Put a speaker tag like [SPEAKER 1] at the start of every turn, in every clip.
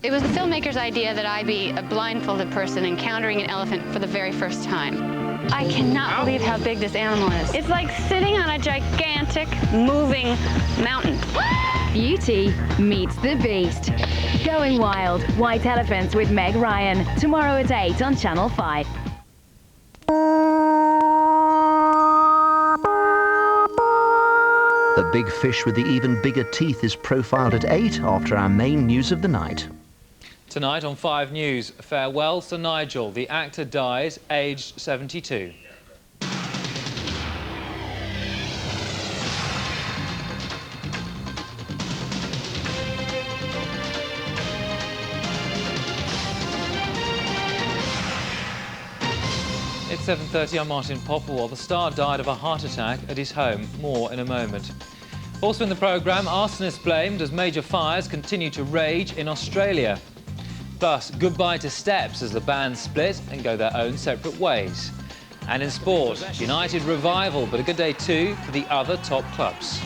[SPEAKER 1] It was the filmmaker's idea that I be a blindfolded person encountering an elephant for the very first time. I cannot believe how big this animal is. It's like sitting on a gigantic, moving mountain.
[SPEAKER 2] Beauty meets the beast. Going Wild, White Elephants with Meg Ryan. Tomorrow at 8 on Channel 5.
[SPEAKER 3] The big fish with the even bigger teeth is profiled at 8 after our main news of the night.
[SPEAKER 4] Tonight on 5 News, farewell Sir Nigel. The actor dies, aged 72. It's 7:30, I'm Martin Popplewell. The star died of a heart attack at his home. More in a moment. Also in the programme, arsonists blamed as major fires continue to rage in Australia. Plus, goodbye to Steps as the band split and go their own separate ways. And in sport, United revival, but a good day too for the other top clubs.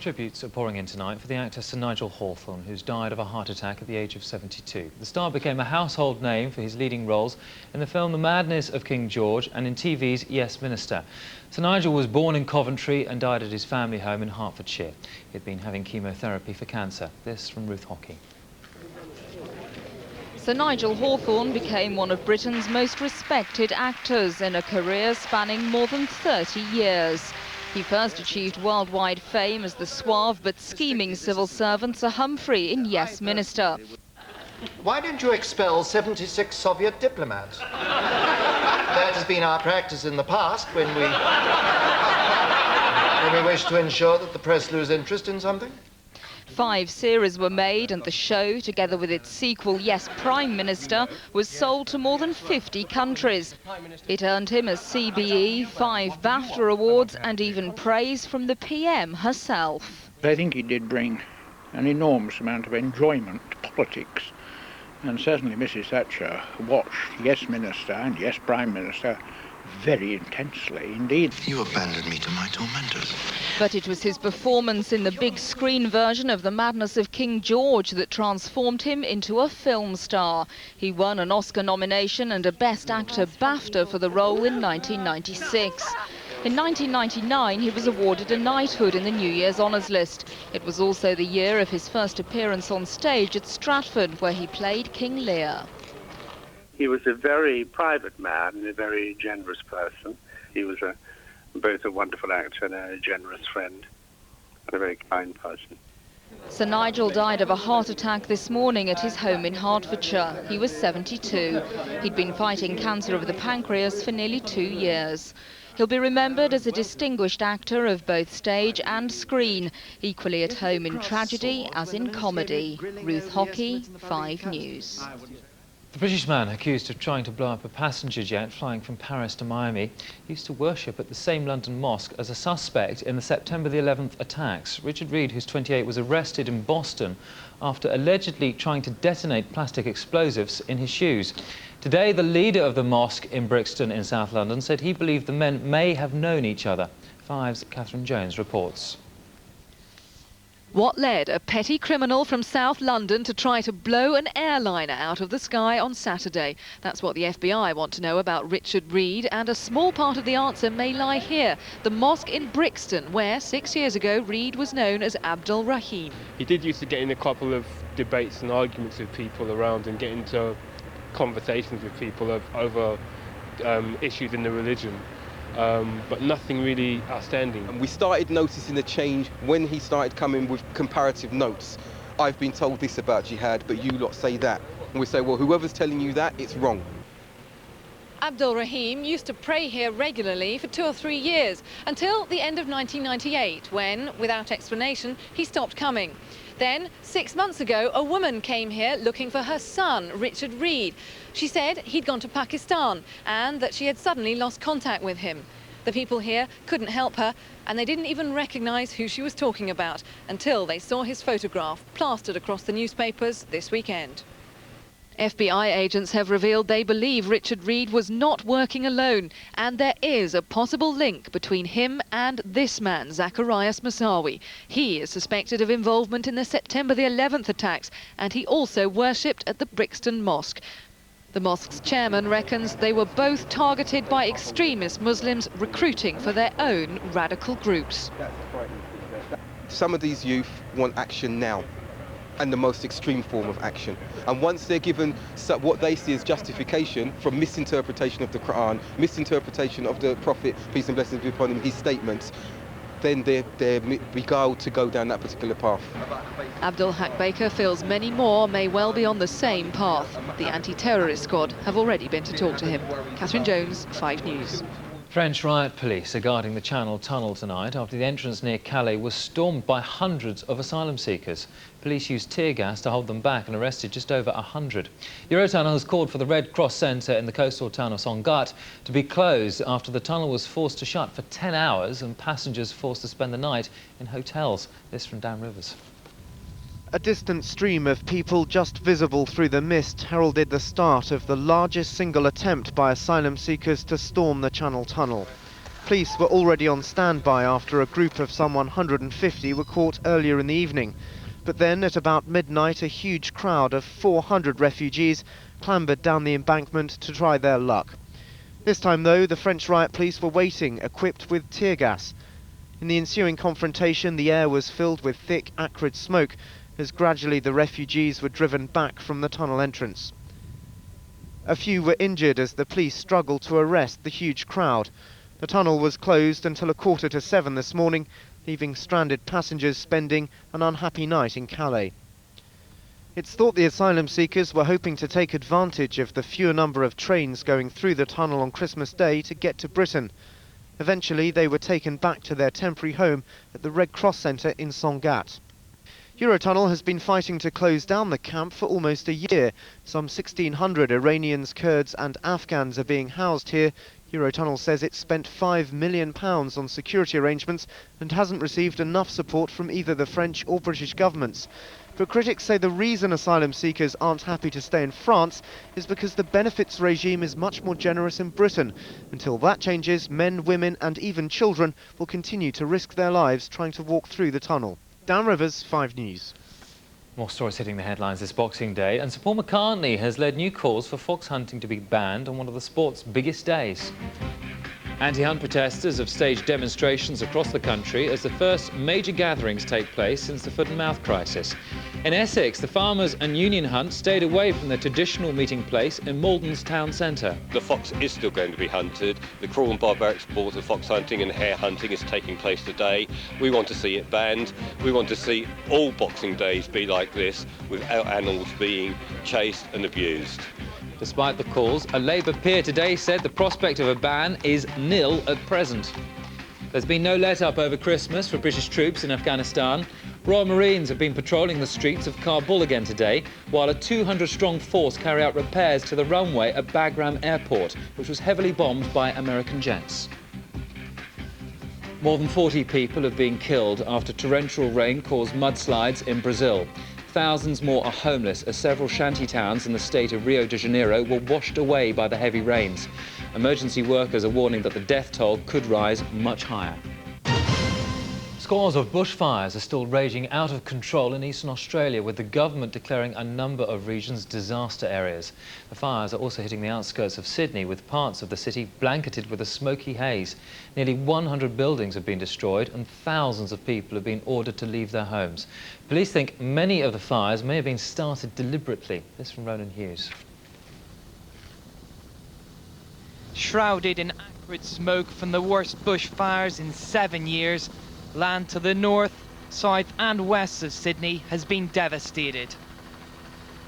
[SPEAKER 4] Tributes are pouring in tonight for the actor Sir Nigel Hawthorne, who's died of a heart attack at the age of 72. The star became a household name for his leading roles in the film The Madness of King George and in TV's Yes Minister. Sir Nigel was born in Coventry and died at his family home in Hertfordshire. He'd been having chemotherapy for cancer. This from Ruth Hockey.
[SPEAKER 5] Sir Nigel Hawthorne became one of Britain's most respected actors in a career spanning more than 30 years. He first achieved worldwide fame as the suave but scheming civil servant Sir Humphrey in Yes Minister.
[SPEAKER 6] Why don't you expel 76 Soviet diplomats? That has been our practice in the past when we wish to ensure that the press lose interest in something.
[SPEAKER 5] 5 series were made and the show, together with its sequel Yes Prime Minister, was sold to more than 50 countries. It earned him a CBE, 5 BAFTA awards and even praise from the PM herself.
[SPEAKER 7] I think he did bring an enormous amount of enjoyment to politics, and certainly Mrs Thatcher watched Yes Minister and Yes Prime Minister very intensely indeed.
[SPEAKER 8] You abandoned me to my tormentors.
[SPEAKER 5] But it was his performance in the big screen version of The Madness of King George that transformed him into a film star. He won an Oscar nomination and a Best Actor BAFTA for the role in 1996. In 1999, he was awarded a knighthood in the New Year's Honours List. It was also the year of his first appearance on stage at Stratford, where he played King Lear.
[SPEAKER 9] He was a very private man and a very generous person. He was both a wonderful actor and a generous friend and a very kind person.
[SPEAKER 5] Sir Nigel died of a heart attack this morning at his home in Hertfordshire. He was 72. He'd been fighting cancer of the pancreas for nearly 2 years. He'll be remembered as a distinguished actor of both stage and screen, equally at home in tragedy as in comedy. Ruth Hockey, 5 News.
[SPEAKER 4] The British man accused of trying to blow up a passenger jet flying from Paris to Miami used to worship at the same London mosque as a suspect in the September the 11th attacks. Richard Reed, who's 28, was arrested in Boston after allegedly trying to detonate plastic explosives in his shoes. Today, the leader of the mosque in Brixton in South London said he believed the men may have known each other. 5's Catherine Jones reports.
[SPEAKER 10] What led a petty criminal from South London to try to blow an airliner out of the sky on Saturday? That's what the FBI want to know about Richard Reed, and a small part of the answer may lie here, the mosque in Brixton, where 6 years ago Reed was known as Abdul Rahim.
[SPEAKER 11] He did used to get in a couple of debates and arguments with people around and get into conversations with people over issues in the religion. But nothing really outstanding.
[SPEAKER 12] And we started noticing the change when he started coming with comparative notes. I've been told this about jihad, but you lot say that. And we say, well, whoever's telling you that, it's wrong.
[SPEAKER 10] Abdul Rahim used to pray here regularly for 2 or 3 years, until the end of 1998, when, without explanation, he stopped coming. Then, 6 months ago, a woman came here looking for her son, Richard Reed. She said he'd gone to Pakistan and that she had suddenly lost contact with him. The people here couldn't help her, and they didn't even recognise who she was talking about until they saw his photograph plastered across the newspapers this weekend. FBI agents have revealed they believe Richard Reed was not working alone, and there is a possible link between him and this man, Zacharias Moussaoui. He is suspected of involvement in the September the 11th attacks, and he also worshipped at the Brixton Mosque. The mosque's chairman reckons they were both targeted by extremist Muslims recruiting for their own radical groups.
[SPEAKER 12] Some of these youth want action now, and the most extreme form of action. And once they're given what they see as justification from misinterpretation of the Quran, misinterpretation of the Prophet, peace and blessings be upon him, his statements, then they're beguiled to go down that particular path.
[SPEAKER 10] Abdul Haq Baker feels many more may well be on the same path. The anti-terrorist squad have already been to talk to him. Catherine Jones, 5 News.
[SPEAKER 4] French riot police are guarding the Channel Tunnel tonight after the entrance near Calais was stormed by hundreds of asylum seekers. Police used tear gas to hold them back and arrested just over 100. Eurotunnel has called for the Red Cross Centre in the coastal town of Sangatte to be closed after the tunnel was forced to shut for 10 hours and passengers forced to spend the night in hotels. This from Dan Rivers.
[SPEAKER 13] A distant stream of people just visible through the mist heralded the start of the largest single attempt by asylum seekers to storm the Channel Tunnel. Police were already on standby after a group of some 150 were caught earlier in the evening. But then, at about midnight, a huge crowd of 400 refugees clambered down the embankment to try their luck. This time, though, the French riot police were waiting, equipped with tear gas. In the ensuing confrontation, the air was filled with thick, acrid smoke, as gradually the refugees were driven back from the tunnel entrance. A few were injured as the police struggled to arrest the huge crowd. The tunnel was closed until 6:45 this morning, leaving stranded passengers spending an unhappy night in Calais. It's thought the asylum seekers were hoping to take advantage of the fewer number of trains going through the tunnel on Christmas Day to get to Britain. Eventually, they were taken back to their temporary home at the Red Cross Centre in Sangatte. Eurotunnel has been fighting to close down the camp for almost a year. Some 1,600 Iranians, Kurds and Afghans are being housed here. Eurotunnel says it's spent £5 million on security arrangements and hasn't received enough support from either the French or British governments. But critics say the reason asylum seekers aren't happy to stay in France is because the benefits regime is much more generous in Britain. Until that changes, men, women and even children will continue to risk their lives trying to walk through the tunnel. Dan Rivers, 5 News.
[SPEAKER 4] More stories hitting the headlines this Boxing Day, and Sir Paul McCartney has led new calls for fox hunting to be banned on one of the sport's biggest days. Anti-hunt protesters have staged demonstrations across the country as the first major gatherings take place since the foot and mouth crisis. In Essex, the farmers and union hunt stayed away from their traditional meeting place in Malden's town centre.
[SPEAKER 14] The fox is still going to be hunted. The cruel and barbaric sport of fox hunting and hare hunting is taking place today. We want to see it banned. We want to see all Boxing Days be like this, without animals being chased and abused.
[SPEAKER 4] Despite the calls, a Labour peer today said the prospect of a ban is nil at present. There's been no let-up over Christmas for British troops in Afghanistan. Royal Marines have been patrolling the streets of Kabul again today, while a 200-strong force carry out repairs to the runway at Bagram Airport, which was heavily bombed by American jets. More than 40 people have been killed after torrential rain caused mudslides in Brazil. Thousands more are homeless as several shanty towns in the state of Rio de Janeiro were washed away by the heavy rains. Emergency workers are warning that the death toll could rise much higher. Scores of bushfires are still raging out of control in eastern Australia, with the government declaring a number of regions disaster areas. The fires are also hitting the outskirts of Sydney, with parts of the city blanketed with a smoky haze. Nearly 100 buildings have been destroyed and thousands of people have been ordered to leave their homes. Police think many of the fires may have been started deliberately. This from Ronan Hughes.
[SPEAKER 15] Shrouded in acrid smoke from the worst bushfires in 7 years, land to the north, south and west of Sydney has been devastated.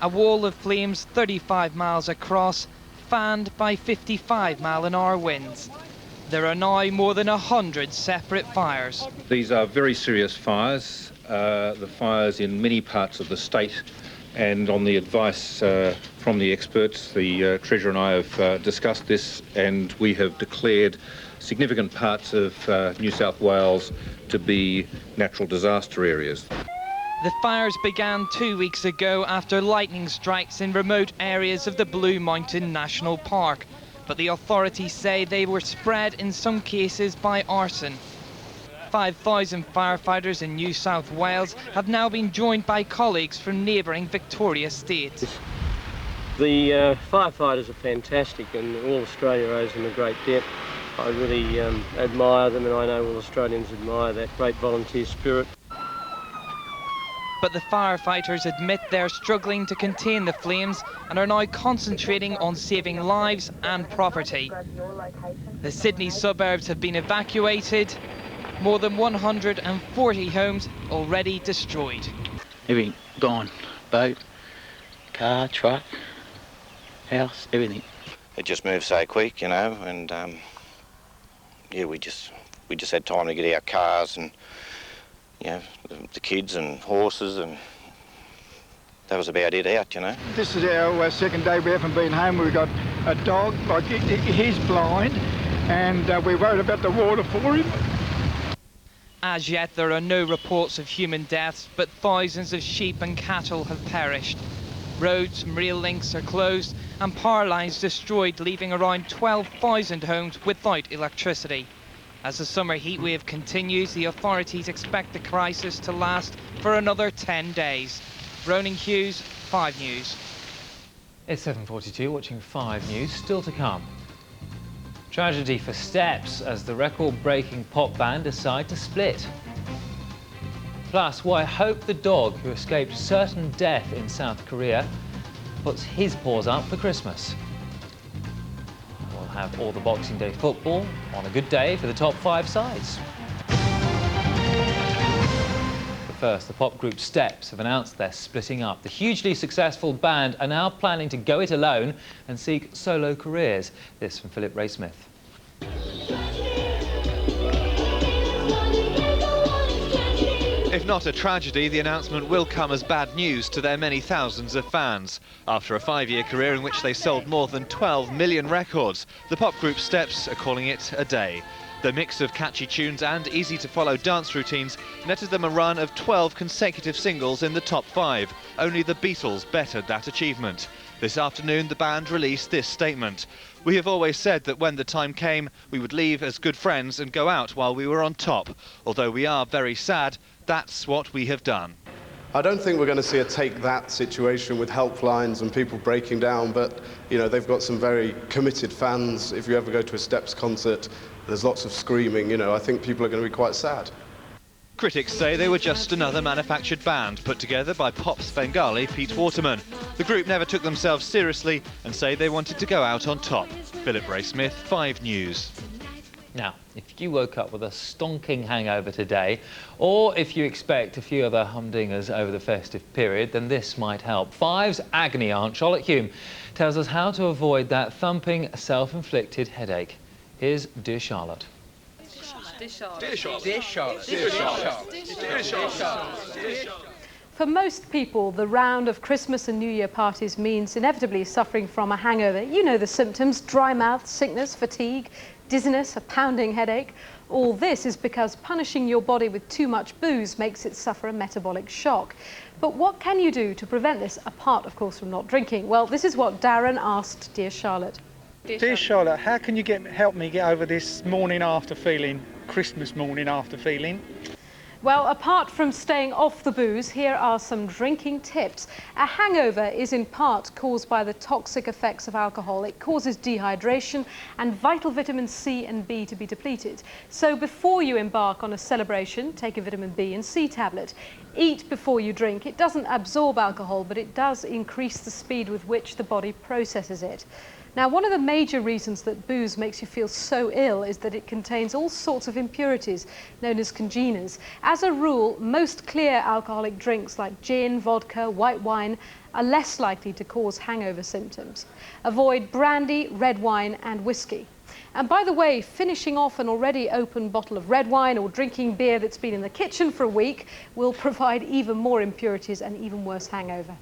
[SPEAKER 15] A wall of flames 35 miles across, fanned by 55-mile-an-hour winds. There are now more than 100 separate fires.
[SPEAKER 16] These are very serious fires, the fires in many parts of the state, and on the advice from the experts, the Treasurer and I have discussed this, and we have declared significant parts of New South Wales to be natural disaster areas.
[SPEAKER 15] The fires began 2 weeks ago after lightning strikes in remote areas of the Blue Mountain National Park. But the authorities say they were spread in some cases by arson. 5,000 firefighters in New South Wales have now been joined by colleagues from neighbouring Victoria State.
[SPEAKER 17] The firefighters are fantastic, and all Australia owes them a great debt. I really admire them, and I know all Australians admire that great volunteer spirit.
[SPEAKER 15] But the firefighters admit they're struggling to contain the flames and are now concentrating on saving lives and property. The Sydney suburbs have been evacuated. More than 140 homes already destroyed.
[SPEAKER 18] Everything gone. Boat, car, truck, house, everything.
[SPEAKER 8] It just moved so quick, you know, and yeah, we just had time to get our cars and, you know, the kids and horses, and that was about it out, you know.
[SPEAKER 19] This is our second day we haven't been home. We've got a dog, like he's blind, and we're worried about the water for him.
[SPEAKER 15] As yet, there are no reports of human deaths, but thousands of sheep and cattle have perished. Roads and rail links are closed and power lines destroyed, leaving around 12,000 homes without electricity. As the summer heatwave continues, the authorities expect the crisis to last for another 10 days. Ronan Hughes, 5 News.
[SPEAKER 4] It's 7:42, watching 5 News, still to come. Tragedy for Steps as the record-breaking pop band decide to split. Plus, why Hope the dog, who escaped certain death in South Korea, puts his paws up for Christmas. We'll have all the Boxing Day football on a good day for the top 5 sides. But first, the pop group Steps have announced they're splitting up. The hugely successful band are now planning to go it alone and seek solo careers. This from Philip Ray-Smith.
[SPEAKER 13] If not a tragedy, the announcement will come as bad news to their many thousands of fans. After a 5-year career in which they sold more than 12 million records, the pop group Steps are calling it a day. The mix of catchy tunes and easy-to-follow dance routines netted them a run of 12 consecutive singles in the top 5. Only the Beatles bettered that achievement. This afternoon, the band released this statement. "We have always said that when the time came, we would leave as good friends and go out while we were on top. Although we are very sad, that's what we have done."
[SPEAKER 20] I don't think we're going to see a take that situation with helplines and people breaking down, but, you know, they've got some very committed fans. If you ever go to a Steps concert, there's lots of screaming, you know, I think people are going to be quite sad.
[SPEAKER 13] Critics say they were just another manufactured band put together by pop Svengali Pete Waterman. The group never took themselves seriously and say they wanted to go out on top. Philip Ray-Smith, 5 News.
[SPEAKER 4] Now, if you woke up with a stonking hangover today, or if you expect a few other humdingers over the festive period, then this might help. 5's agony aunt, Charlotte Hume, tells us how to avoid that thumping, self-inflicted headache. Here's Dear Charlotte.
[SPEAKER 21] For most people, the round of Christmas and New Year parties means inevitably suffering from a hangover. You know the symptoms: dry mouth, sickness, fatigue, dizziness, a pounding headache. All this is because punishing your body with too much booze makes it suffer a metabolic shock. But what can you do to prevent this, apart, of course, from not drinking? Well, this is what Darren asked Dear Charlotte.
[SPEAKER 19] Dear Charlotte, how can you help me get over this morning after feeling, Christmas morning after feeling?
[SPEAKER 21] Well, apart from staying off the booze, here are some drinking tips. A hangover is in part caused by the toxic effects of alcohol. It causes dehydration and vital vitamins C and B to be depleted. So before you embark on a celebration, take a vitamin B and C tablet. Eat before you drink. It doesn't absorb alcohol, but it does increase the speed with which the body processes it. Now, one of the major reasons that booze makes you feel so ill is that it contains all sorts of impurities known as congeners. As a rule, most clear alcoholic drinks like gin, vodka, white wine are less likely to cause hangover symptoms. Avoid brandy, red wine and whiskey. And by the way, finishing off an already open bottle of red wine or drinking beer that's been in the kitchen for a week will provide even more impurities and even worse hangover.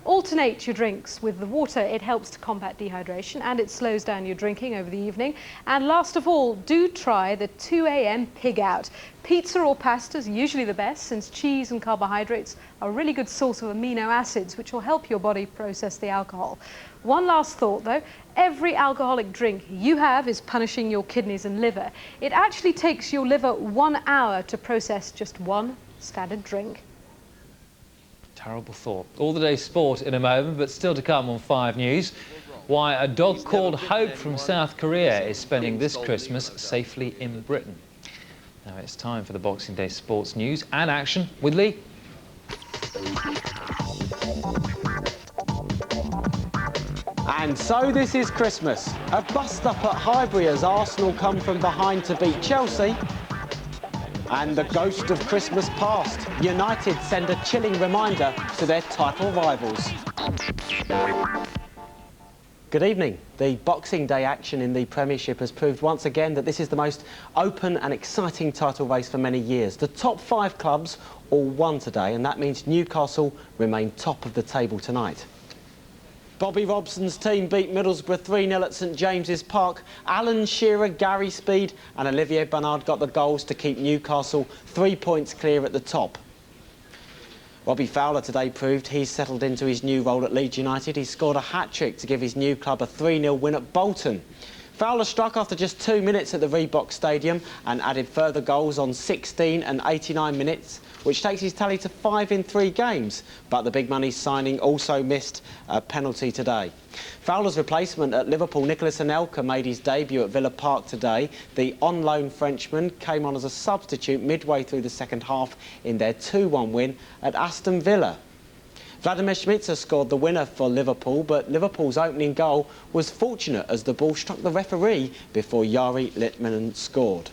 [SPEAKER 21] Alternate your drinks with the water. It helps to combat dehydration and it slows down your drinking over the evening. And last of all, do try the 2 a.m. pig out. Pizza or pasta is usually the best, since cheese and carbohydrates are a really good source of amino acids, which will help your body process the alcohol. One last thought though, every alcoholic drink you have is punishing your kidneys and liver. It actually takes your liver 1 hour to process just one standard drink.
[SPEAKER 4] Terrible thought. All the day's sport in a moment, but still to come on 5 News. Why a dog called Hope from South Korea is spending this Christmas safely in Britain. Now it's time for the Boxing Day sports news and action with Lee.
[SPEAKER 1] And so this is Christmas. A bust-up at Highbury as Arsenal come from behind to beat Chelsea. And the ghost of Christmas past. United send a chilling reminder to their title rivals. Good evening. The Boxing Day action in the Premiership has proved once again that this is the most open and exciting title race for many years. The top 5 clubs all won today, and that means Newcastle remain top of the table tonight. Bobby Robson's team beat Middlesbrough 3-0 at St James's Park. Alan Shearer, Gary Speed and Olivier Bernard got the goals to keep Newcastle 3 points clear at the top. Robbie Fowler today proved he's settled into his new role at Leeds United. He scored a hat-trick to give his new club a 3-0 win at Bolton. Fowler struck after just 2 minutes at the Reebok Stadium and added further goals on 16 and 89 minutes, which takes his tally to 5 in 3 games. But the big money signing also missed a penalty today. Fowler's replacement at Liverpool, Nicolas Anelka, made his debut at Villa Park today. The on-loan Frenchman came on as a substitute midway through the second half in their 2-1 win at Aston Villa. Vladimir Šmicer scored the winner for Liverpool, but Liverpool's opening goal was fortunate as the ball struck the referee before Jari Litmanen scored.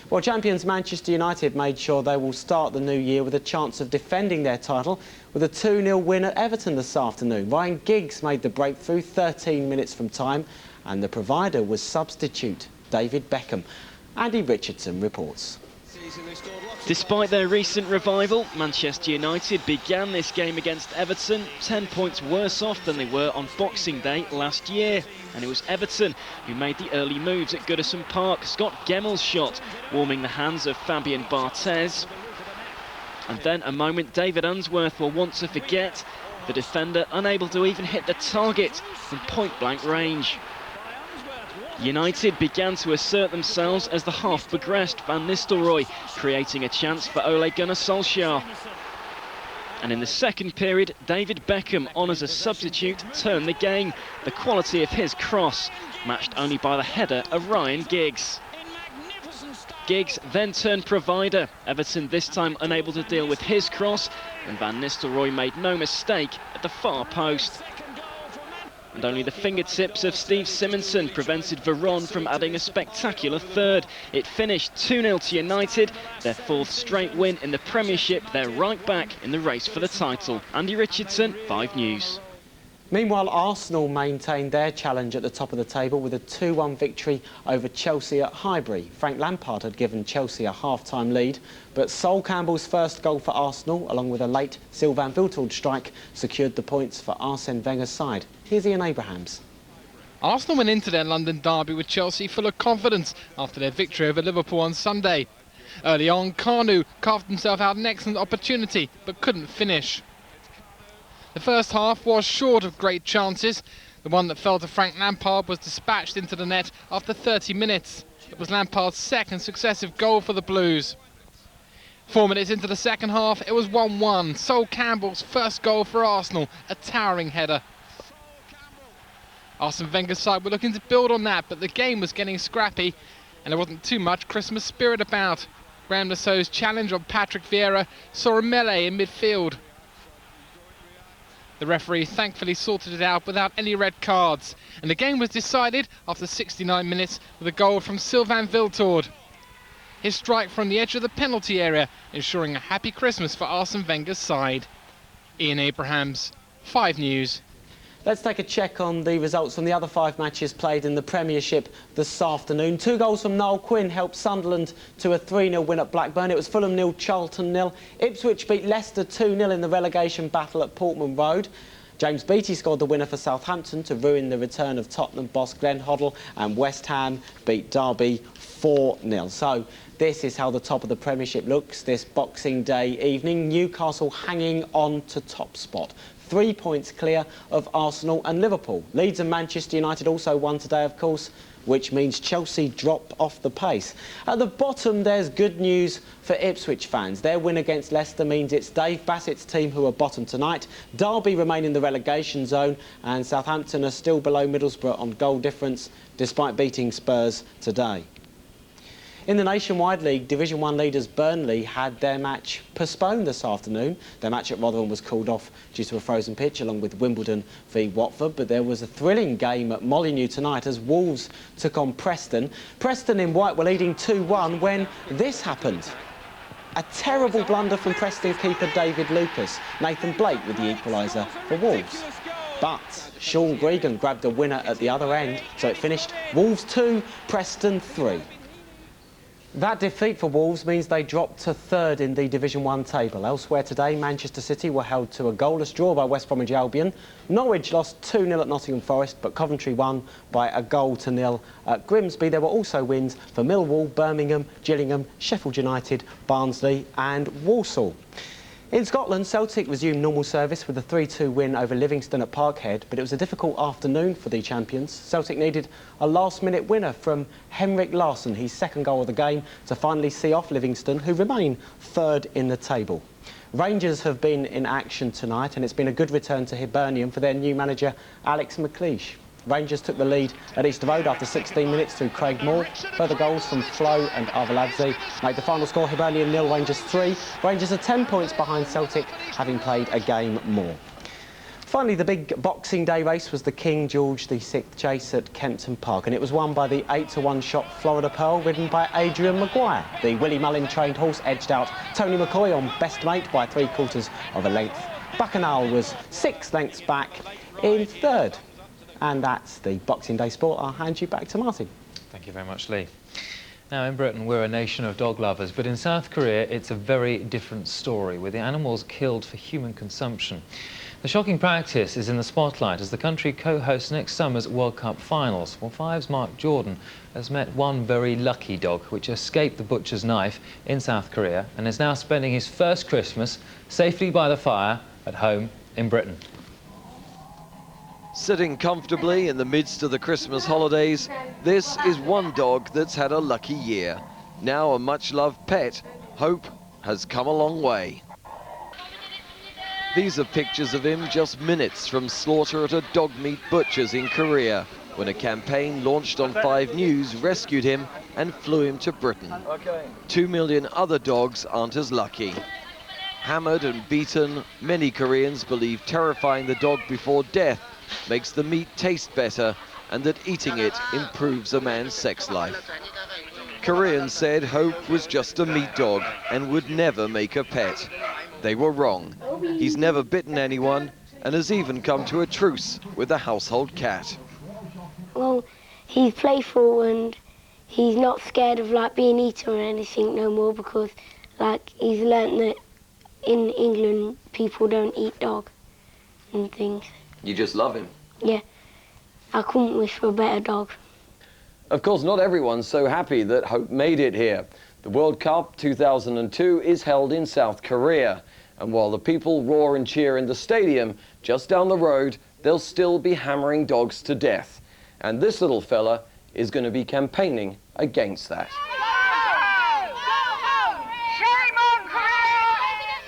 [SPEAKER 1] Well, champions Manchester United made sure they will start the new year with a chance of defending their title with a 2-0 win at Everton this afternoon. Ryan Giggs made the breakthrough 13 minutes from time, and the provider was substitute David Beckham. Andy Richardson reports.
[SPEAKER 22] Despite their recent revival, Manchester United began this game against Everton 10 points worse off than they were on Boxing Day last year. And it was Everton who made the early moves at Goodison Park. Scott Gemmel's shot warming the hands of Fabian Barthez. And then a moment David Unsworth will want to forget. The defender unable to even hit the target from point-blank range. United began to assert themselves as the half progressed, Van Nistelrooy creating a chance for Ole Gunnar Solskjaer. And in the second period, David Beckham, on as a substitute, turned the game. The quality of his cross, matched only by the header of Ryan Giggs. Giggs then turned provider. Everton this time unable to deal with his cross, and Van Nistelrooy made no mistake at the far post. And only the fingertips of Steve Simonson prevented Veron from adding a spectacular third. It finished 2-0 to United, their 4th straight win in the Premiership. They're right back in the race for the title. Andy Richardson, 5 News.
[SPEAKER 1] Meanwhile, Arsenal maintained their challenge at the top of the table with a 2-1 victory over Chelsea at Highbury. Frank Lampard had given Chelsea a half-time lead, but Sol Campbell's first goal for Arsenal, along with a late Sylvain Wiltord strike, secured the points for Arsene Wenger's side. Here's Ian Abrahams.
[SPEAKER 23] Arsenal went into their London derby with Chelsea full of confidence after their victory over Liverpool on Sunday. Early on, Kanu carved himself out an excellent opportunity, but couldn't finish. The first half was short of great chances. The one that fell to Frank Lampard was dispatched into the net after 30 minutes. It was Lampard's second successive goal for the Blues. 4 minutes into the second half, it was 1-1. Sol Campbell's first goal for Arsenal, a towering header. Arsene Wenger's side were looking to build on that, but the game was getting scrappy and there wasn't too much Christmas spirit about. Graham Lassau's challenge on Patrick Vieira saw a melee in midfield. The referee thankfully sorted it out without any red cards, and the game was decided after 69 minutes with a goal from Sylvain Wiltord. His strike from the edge of the penalty area, ensuring a happy Christmas for Arsene Wenger's side. Ian Abrahams, 5 News.
[SPEAKER 1] Let's take a check on the results from the other 5 matches played in the Premiership this afternoon. 2 goals from Noel Quinn helped Sunderland to a 3-0 win at Blackburn. It was Fulham 0, Charlton 0. Ipswich beat Leicester 2-0 in the relegation battle at Portman Road. James Beattie scored the winner for Southampton to ruin the return of Tottenham boss Glenn Hoddle, and West Ham beat Derby 4-0. So this is how the top of the Premiership looks this Boxing Day evening. Newcastle hanging on to top spot. 3 points clear of Arsenal and Liverpool. Leeds and Manchester United also won today, of course, which means Chelsea drop off the pace. At the bottom, there's good news for Ipswich fans. Their win against Leicester means it's Dave Bassett's team who are bottom tonight. Derby remain in the relegation zone, and Southampton are still below Middlesbrough on goal difference, despite beating Spurs today. In the Nationwide League, Division 1 leaders Burnley had their match postponed this afternoon. Their match at Rotherham was called off due to a frozen pitch, along with Wimbledon v Watford. But there was a thrilling game at Molineux tonight as Wolves took on Preston. Preston in white were leading 2-1 when this happened. A terrible blunder from Preston keeper David Lucas. Nathan Blake with the equaliser for Wolves. But Sean Gregan grabbed a winner at the other end, so it finished Wolves 2, Preston 3. That defeat for Wolves means they dropped to third in the Division 1 table. Elsewhere today, Manchester City were held to a goalless draw by West Bromwich Albion. Norwich lost 2-0 at Nottingham Forest, but Coventry won by 1-0 at Grimsby. There were also wins for Millwall, Birmingham, Gillingham, Sheffield United, Barnsley and Walsall. In Scotland, Celtic resumed normal service with a 3-2 win over Livingston at Parkhead, but it was a difficult afternoon for the champions. Celtic needed a last-minute winner from Henrik Larsson, his second goal of the game, to finally see off Livingston, who remain third in the table. Rangers have been in action tonight, and it's been a good return to Hibernian for their new manager, Alex McLeish. Rangers took the lead at Easter Road after 16 minutes through Craig Moore. Further goals from Flo and Arveladze made the final score Hibernian 0, Rangers 3. Rangers are 10 points behind Celtic, having played a game more. Finally, the big Boxing Day race was the King George VI chase at Kempton Park, and it was won by the 8-1 shot Florida Pearl, ridden by Adrian Maguire. The Willie Mullin trained horse edged out Tony McCoy on best mate by 3/4 of a length. Bacchanal was 6 lengths back in third. And that's the Boxing Day sport. I'll hand you back to Martin.
[SPEAKER 4] Thank you very much, Lee. Now, in Britain, we're a nation of dog lovers, but in South Korea, it's a very different story, with the animals killed for human consumption. The shocking practice is in the spotlight as the country co-hosts next summer's World Cup finals. Well, Five's Mark Jordan has met one very lucky dog which escaped the butcher's knife in South Korea and is now spending his first Christmas safely by the fire at home in Britain.
[SPEAKER 2] Sitting comfortably in the midst of the Christmas holidays, this is one dog that's had a lucky year. Now a much-loved pet, Hope has come a long way. These are pictures of him just minutes from slaughter at a dog meat butcher's in Korea, when a campaign launched on 5 News rescued him and flew him to Britain. 2 million other dogs aren't as lucky. Hammered and beaten, many Koreans believe terrifying the dog before death makes the meat taste better and that eating it improves a man's sex life. Koreans said Hope was just a meat dog and would never make a pet. They were wrong. He's never bitten anyone and has even come to a truce with a household cat.
[SPEAKER 3] Well, he's playful and he's not scared of like being eaten or anything no more because like he's learnt that in England people don't eat dog and things.
[SPEAKER 2] You just love him?
[SPEAKER 3] Yeah, I couldn't wish for a better dog.
[SPEAKER 2] Of course, not everyone's so happy that Hope made it here. The World Cup 2002 is held in South Korea. And while the people roar and cheer in the stadium, just down the road, they'll still be hammering dogs to death. And this little fella is going to be campaigning against that.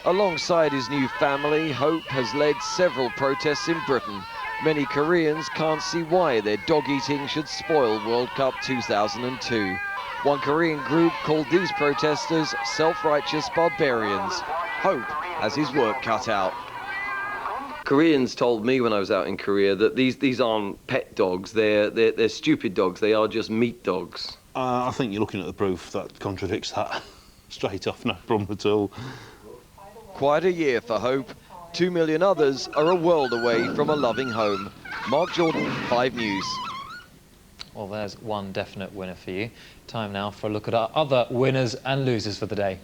[SPEAKER 2] Alongside his new family, Hope has led several protests in Britain. Many Koreans can't see why their dog eating should spoil World Cup 2002. One Korean group called these protesters self-righteous barbarians. Hope has his work cut out. Koreans told me when I was out in Korea that these aren't pet dogs, they're stupid dogs, they are just meat dogs.
[SPEAKER 6] I think you're looking at the proof that contradicts that straight off, no problem at all.
[SPEAKER 2] Quite a year for Hope. 2 million others are a world away from a loving home. Mark Jordan, 5 News.
[SPEAKER 4] Well, there's one definite winner for you. Time now for a look at our other winners and losers for the day.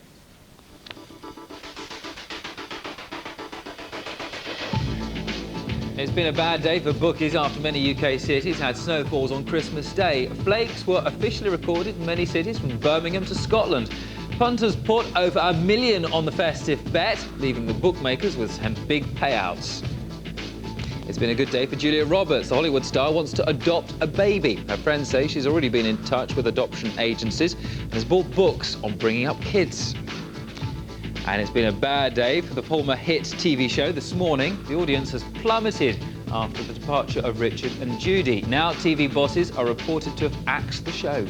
[SPEAKER 4] It's been a bad day for bookies after many UK cities had snowfalls on Christmas Day. Flakes were officially recorded in many cities from Birmingham to Scotland. Punters put over £1 million on the festive bet, leaving the bookmakers with some big payouts. It's been a good day for Julia Roberts. The Hollywood star wants to adopt a baby. Her friends say she's already been in touch with adoption agencies and has bought books on bringing up kids. And it's been a bad day for the former hit TV show This Morning. The audience has plummeted after the departure of Richard and Judy. Now TV bosses are reported to have axed the show.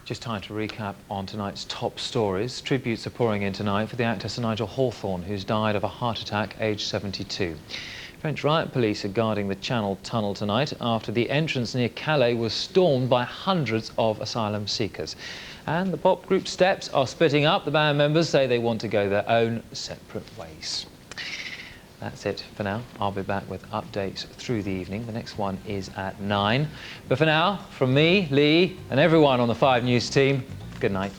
[SPEAKER 4] Just time to recap on tonight's top stories. Tributes are pouring in tonight for the actor Sir Nigel Hawthorne, who's died of a heart attack aged 72. French riot police are guarding the Channel Tunnel tonight after the entrance near Calais was stormed by hundreds of asylum seekers. And the pop group Steps are splitting up. The band members say they want to go their own separate ways. That's it for now. I'll be back with updates through the evening. The next one is at 9. But for now, from me, Lee, and everyone on the 5 News team, good night.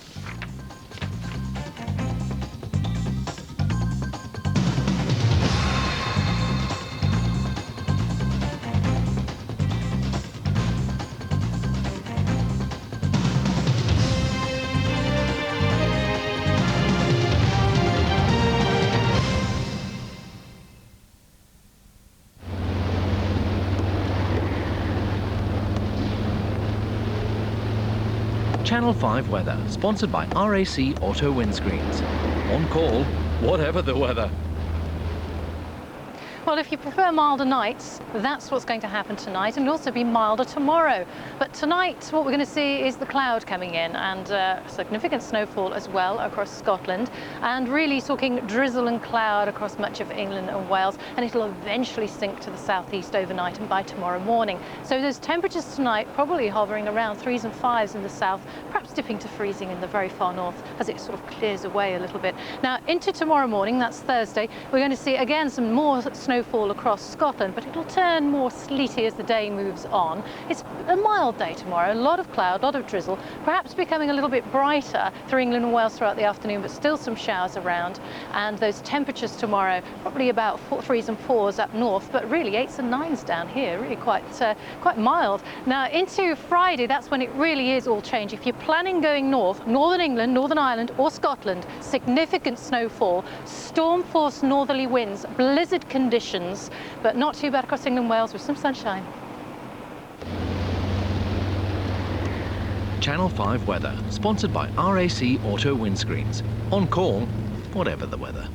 [SPEAKER 5] Channel 5 weather, sponsored by RAC Auto Windscreens. On call, whatever the weather.
[SPEAKER 21] Well, if you prefer milder nights, that's what's going to happen tonight, and it'll also be milder tomorrow. But tonight, what we're going to see is the cloud coming in and significant snowfall as well across Scotland, and really talking drizzle and cloud across much of England and Wales, and it'll eventually sink to the southeast overnight and by tomorrow morning. So those temperatures tonight probably hovering around 3s and 5s in the south, perhaps dipping to freezing in the very far north as it sort of clears away a little bit. Now, into tomorrow morning, that's Thursday, we're going to see again some more snowfall across Scotland, but it'll turn more sleety as the day moves on. It's a mild day tomorrow, a lot of cloud, a lot of drizzle, perhaps becoming a little bit brighter through England and Wales throughout the afternoon, but still some showers around. And those temperatures tomorrow, probably about 3s and 4s up north, but really 8s and 9s down here, really quite mild. Now into Friday, that's when it really is all change. If you're planning going north, Northern England, Northern Ireland or Scotland, significant snowfall, storm-force northerly winds, blizzard conditions, but not too bad across England and Wales with some sunshine.
[SPEAKER 5] Channel 5 weather, sponsored by RAC Auto Windscreens. On call, whatever the weather.